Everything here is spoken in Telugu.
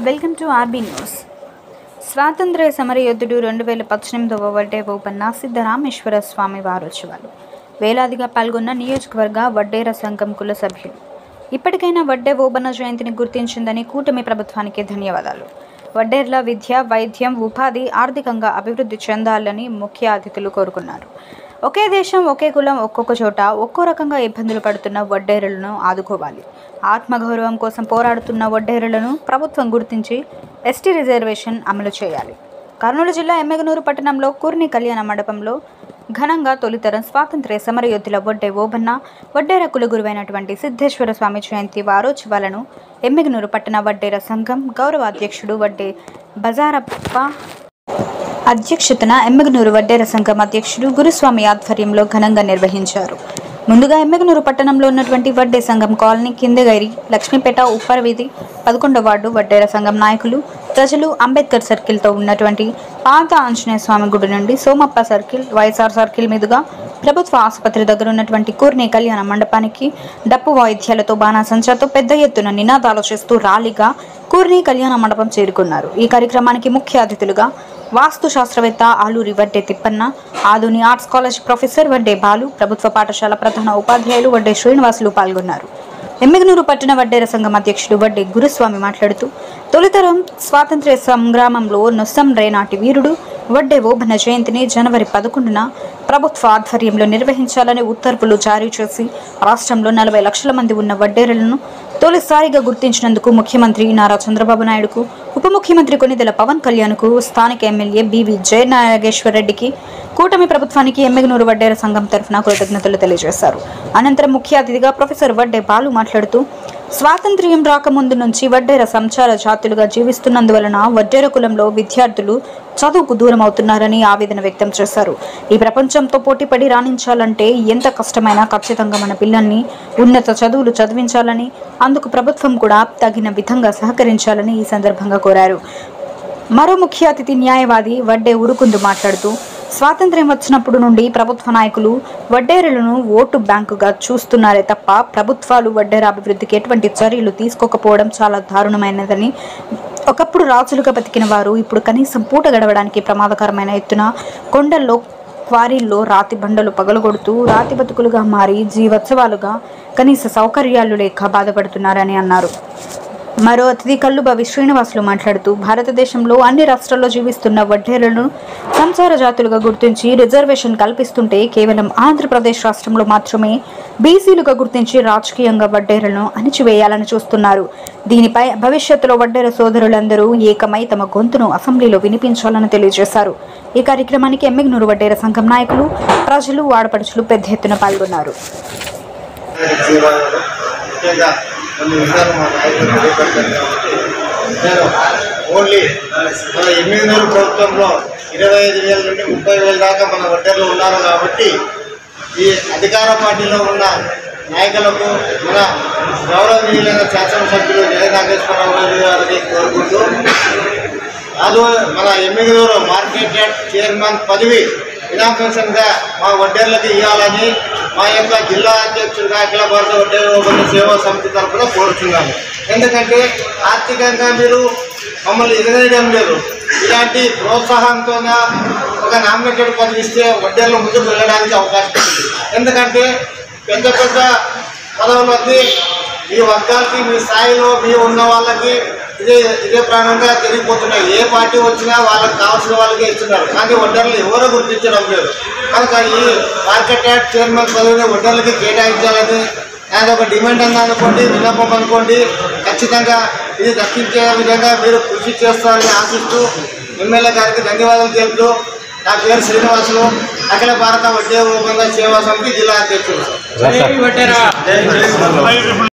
Welcome to RB news. స్వాతంత్ర్య సమరయోధుడు 2018వ వడ్డే ఓబన్న సిద్ధరామేశ్వర స్వామి వారోత్సవాలు వేలాదిగా పాల్గొన్న నియోజకవర్గ వడ్డేర సంఘం కుల సభ్యులు. ఇప్పటికైనా వడ్డే ఓబన్న జయంతిని గుర్తించిందని కూటమి ప్రభుత్వానికి ధన్యవాదాలు. వడ్డేర్ల విద్య, వైద్యం, ఉపాధి, ఆర్థికంగా అభివృద్ధి చెందాలని ముఖ్య అతిథులు కోరుకున్నారు. ఒకే దేశం, ఒకే కులం, ఒక్కొక్క చోట ఒక్కో రకంగా ఇబ్బందులు పడుతున్న వడ్డేరులను ఆదుకోవాలి. ఆత్మగౌరవం కోసం పోరాడుతున్న వడ్డేరులను ప్రభుత్వం గుర్తించి ఎస్టీ రిజర్వేషన్ అమలు చేయాలి. కర్నూలు జిల్లా ఎమ్మెగనూరు పట్టణంలో కూర్ని కళ్యాణ మండపంలో ఘనంగా తొలితరం స్వాతంత్ర్య సమరయోధుల వడ్డే ఓబన్న, వడ్డేర కులగురువైనటువంటి సిద్ధేశ్వర స్వామి జయంతి వారోత్సవాలను ఎమ్మెగనూరు పట్టణ వడ్డేర సంఘం గౌరవ అధ్యక్షుడు వడ్డే బజారప్ప అధ్యక్షతన ఎమ్మెగనూరు వడ్డేర సంఘం అధ్యక్షుడు గురుస్వామి ఆధ్వర్యంలో ఘనంగా నిర్వహించారు. ముందుగా ఎమ్మెగనూరు పట్టణంలో ఉన్నటువంటి వడ్డే సంఘం కాలనీ, కిందగైరి, లక్ష్మీపేట, ఉప్పర వీధి, 11వ వార్డు వడ్డేర సంఘం నాయకులు, ప్రజలు అంబేద్కర్ సర్కిల్తో ఉన్నటువంటి పాత ఆంజనేయ స్వామి గుడి నుండి సోమప్ప సర్కిల్, వైఎస్ఆర్ సర్కిల్ మీదుగా ప్రభుత్వ ఆసుపత్రి దగ్గర ఉన్నటువంటి కూర్ని కళ్యాణ మండపానికి డప్పు వాయిద్యాలతో, బాణాసంచాతో పెద్ద ఎత్తున నినాదాలు చేస్తూ ర్యాలీగా కూర్ని కళ్యాణ మండపం చేరుకున్నారు. ఈ కార్యక్రమానికి ముఖ్య అతిథులుగా వాస్తు శాస్త్రవేత్త Aluri Vadde Thippanna, Adoni arts college professor Vadde Balu, ప్రభుత్వ పాఠశాల ప్రధాన ఉపాధ్యాయులు వడ్డే శ్రీనివాసులు పాల్గొన్నారు. ఎమ్మెగనూరు పట్టణ వడ్డేర సంఘం అధ్యక్షుడు వడ్డే గురుస్వామి మాట్లాడుతూ, తొలితరం స్వాతంత్ర్య సంగ్రామంలో నొస్సం రేనాటి వీరుడు వడ్డే ఓబన్న జయంతిని జనవరి 11న ప్రభుత్వ ఆధ్వర్యంలో నిర్వహించాలని ఉత్తర్వులు జారీ చేసి రాష్ట్రంలో 40 లక్షల మంది ఉన్న వడ్డేరులను తొలిసారిగా గుర్తించినందుకు ముఖ్యమంత్రి నారా చంద్రబాబు నాయుడుకు, ఉప ముఖ్యమంత్రి కొనిదెల పవన్ కళ్యాణ్కు, స్థానిక ఎమ్మెల్యే బివి జయనాగేశ్వర్ రెడ్డికి, కూటమి ప్రభుత్వానికి ఎమ్మెగనూరు వడ్డేర సంఘం తరఫున కృతజ్ఞతలు తెలియజేశారు. అనంతరం ముఖ్య అతిథిగా ప్రొఫెసర్ వడ్డే బాలు మాట్లాడుతూ, స్వాతంత్ర్యం రాకముందు నుంచి వడ్డేర సంచార జాతులుగా జీవిస్తున్నందువలన వడ్డేర కులంలో విద్యార్థులు చదువుకు దూరం అవుతున్నారని ఆవేదన వ్యక్తం చేశారు. ఈ ప్రపంచంతో పోటీపడి రాణించాలంటే ఎంత కష్టమైనా ఖచ్చితంగా మన పిల్లల్ని ఉన్నత చదువులు చదివించాలని, అందుకు ప్రభుత్వం కూడా తగిన విధంగా సహకరించాలని ఈ సందర్భంగా కోరారు. మరో ముఖ్య అతిథి న్యాయవాది వడ్డే ఉరుకుందు మాట్లాడుతూ, స్వాతంత్ర్యం వచ్చినప్పుడు నుండి ప్రభుత్వ నాయకులు వడ్డేరులను ఓటు బ్యాంకుగా చూస్తున్నారే తప్ప ప్రభుత్వాలు వడ్డేర అభివృద్ధికి ఎటువంటి చర్యలు తీసుకోకపోవడం చాలా దారుణమైనదని, ఒకప్పుడు రాజులుగా బతికిన వారు ఇప్పుడు కనీసం పూట గడవడానికి ప్రమాదకరమైన ఎత్తున కొండల్లో, క్వారీల్లో రాతి బండలు పగలగొడుతూ రాతి బతుకులుగా మారి జీవోత్సవాలుగా కనీస సౌకర్యాలు లేక బాధపడుతున్నారని అన్నారు. మరో అతిథి కల్లుబావి శ్రీనివాసులు మాట్లాడుతూ, భారతదేశంలో అన్ని రాష్ట్రాల్లో జీవిస్తున్న వడ్డేరులను సంచార జాతులుగా గుర్తించి రిజర్వేషన్ కల్పిస్తుంటే కేవలం ఆంధ్రప్రదేశ్ రాష్ట్రంలో మాత్రమే బీసీలుగా గుర్తించి రాజకీయంగా వడ్డేరులను అణిచివేయాలని చూస్తున్నారు. దీనిపై భవిష్యత్తులో వడ్డేర సోదరులందరూ ఏకమై తమ గొంతును అసెంబ్లీలో వినిపించాలని తెలియజేశారు. ఈ కార్యక్రమానికి ఎమ్మెగనూరు వడ్డేర సంఘం నాయకులు, ప్రజలు, ఆడపడుచులు పెద్ద ఎత్తున పాల్గొన్నారు. కొన్ని విషయాలు మా నాయకులు తెలియపడతారు కాబట్టి నేను ఓన్లీ మన ఎమ్మెగనూరు ప్రభుత్వంలో 25,000 నుండి 30,000 దాకా మన వడ్డేర్లు ఉన్నారు కాబట్టి ఈ అధికార పార్టీలో ఉన్న నాయకులకు మన గౌరవనీయులైన శాసనసభ్యులు జయనాగేశ్వరరావు గారిని కోరుకుంటూ, మన ఎమ్మెగనూరు మార్కెట్ యార్డ్ చైర్మన్ పదవి ఇనాగ్రేషన్గా మా వడ్డేర్లకు ఇవ్వాలని మా యొక్క జిల్లా అధ్యక్షుడిగా అఖిల భారత వడ్డేర ఓబన్న సేవా సమితి తరఫున కోరుతున్నాను. ఎందుకంటే ఆర్థికంగా మీరు మమ్మల్ని ఎదురేయడం లేదు. ఇలాంటి ప్రోత్సాహంతో ఒక నామినేటెడ్ పదవి ఇస్తే వడ్డేర్లు ముందుకు వెళ్ళడానికి అవకాశం ఉంది. ఎందుకంటే పెద్ద పెద్ద పదవులకి మీ వర్గాలకి, మీ స్థాయిలో మీ ఉన్న వాళ్ళకి ఇదే ప్రాణంగా తిరిగిపోతున్నాయి. ఏ పార్టీ వచ్చినా వాళ్ళకి కావాల్సిన వాళ్ళకే ఇస్తున్నారు, కానీ వడ్డేర్లు ఎవరూ గుర్తించడం లేదు. కనుక ఈ మార్కెట్ యార్డ్ చైర్మన్ పదవిని వడ్డేర్లకి కేటాయించాలని అదొక డిమాండ్ అన్న అనుకోండి, విన్నపం అనుకోండి. ఖచ్చితంగా ఇది దక్కించే విధంగా మీరు కృషి చేస్తారని ఆశిస్తూ ఎమ్మెల్యే గారికి ధన్యవాదాలు తెలుపుతూ, నా పేరు శ్రీనివాసులు, అఖిల భారత వడ్డేర ఓబన్న సేవా సమితి జిల్లా అధ్యక్షుడు.